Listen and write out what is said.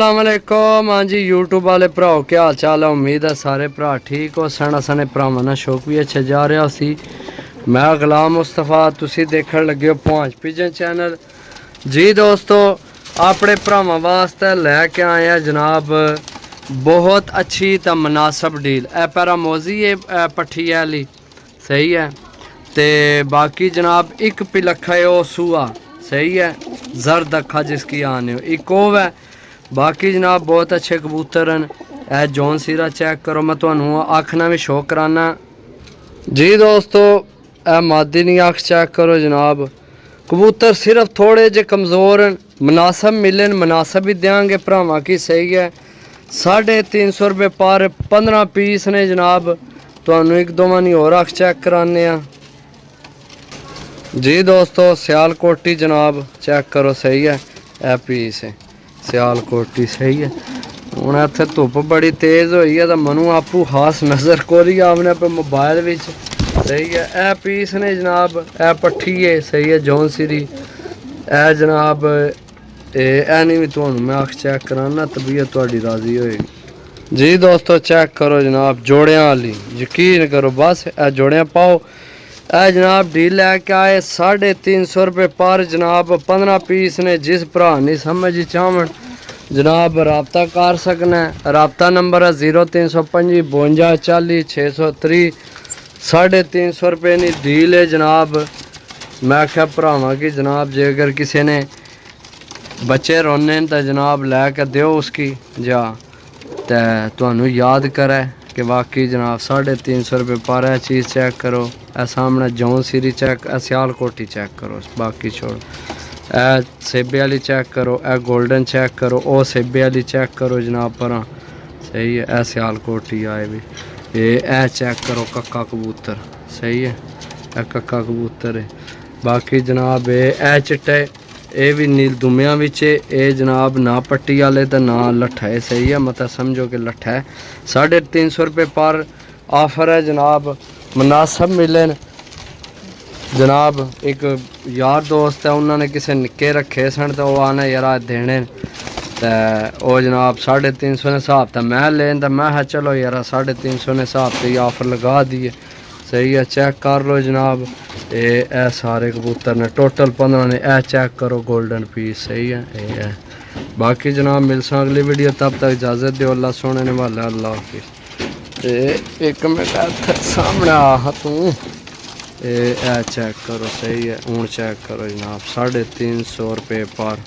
अस्सलामुअलैकुम। हाँ जी यूट्यूब वाले भराओ क्या हाल चाल है। उम्मीद है सारे भरा ठीक हो। सण असने भरावां नाल शौक भी अच्छा जा रहा सी। मैं गुलाम मुस्तफा, तुसी देखण लगे हो पहुंच पिजन चैनल। जी दोस्तों, अपने भरावां वास्ते लैके आए हैं जनाब बहुत अच्छी तो मुनासब डील। ए पैरामोजी है पट्ठी वाली सही है। ते बाकी जनाब एक पिलखा है वो सूआ सही है, जरद अखा जिसकी आने एक ओव है। बाकी जनाब बहुत अच्छे कबूतर हैं। ए जॉन सीरा चेक करो, मैं तुम्हें आखना भी शौक कराना। जी दोस्तों, ए मादी नहीं अख चेक करो जनाब। कबूतर सिर्फ थोड़े जे कमज़ोर हैं, मुनासब मिलन मुनासब ही देंगे भरावां की सही है। 350 रुपये पर 15 पीस ने जनाब। तुहानू एक दो मानी और अख चेक कराने। जी दोस्तों, सियालकोटी जनाब चेक करो सही है। ए पीस है सियालकोटी सही है। हूँ इतने धुप बड़ी तेज़ हुई है तो मनु आपू खास नज़र कोरी आपने पे मोबाइल में सही है। ए पीस ने जनाब, ए पट्ठी है सही है जॉन सीरी। ए जनाब ए नहीं भी तुहानू मैं अख चेक कराना, तबीयत थोड़ी राजी होएगी। जी दोस्तों चेक करो जनाब, जोड़ियां वाली यकीन करो बस। ए जोड़ियां पाओ। ए जनाब डील लैके आए 350 रुपये पर जनाब। 15 पीस ने। जिस भरा नहीं समझ चाहन जनाब रबता कर सकना है। रबता नंबर है 0325 52 40 630। 350 रुपये की डील है जनाब। मैं आख्या भरावां की जनाब जे अगर किसी ने बच्चे रोने तो जनाब लैके दो उसकी जा तो याद करे कि वाकई जनाब 350 रुपये पर है। चीज़ चेक करो। ए सामने जॉन सीरी चेक, ए सियालकोटी चेक करो। बाकी छोड़ ए सेबे वाली चेक करो। ए गोल्डन चेक करो। ओ सेबे वाली चेक करो जनाब पर सही है। ए सियालकोटी आए भी ए चेक करो। कक्का कबूतर सही है। ए कक्का कबूतर है। बाकी जनाब ए चिट्टे ये भी नील दुमिया विच ए जनाब ना पट्टी वाले तो ना लट्ठा है सही है। मतलब समझो कि लट्ठा है। 350 रुपये पर ऑफर है जनाब। मुनासब मिलन जनाब। एक यार दोस्त है, उन्होंने किसी निक्के रखे सन तो वह आने यार देने तो जनाब 350 ने हिसाब तो मैं लेन तो मैं चलो यार 350 ने हिसाब से ऑफर लगा दिए सही है। चेक कर लो जनाब। ए सारे कबूतर ने टोटल 15 ने। ए चेक करो गोल्डन पीस सही है। ए बाकी जनाब मिलसा अगली वीडियो, तब तक इजाज़त दो। अल्लाह सोने ने वाला अल्लाह हाफिज़। एक मिनट सामने आ तू ए चेक करो सही है। ऊँट चेक करो जनाब 350 रुपये पर।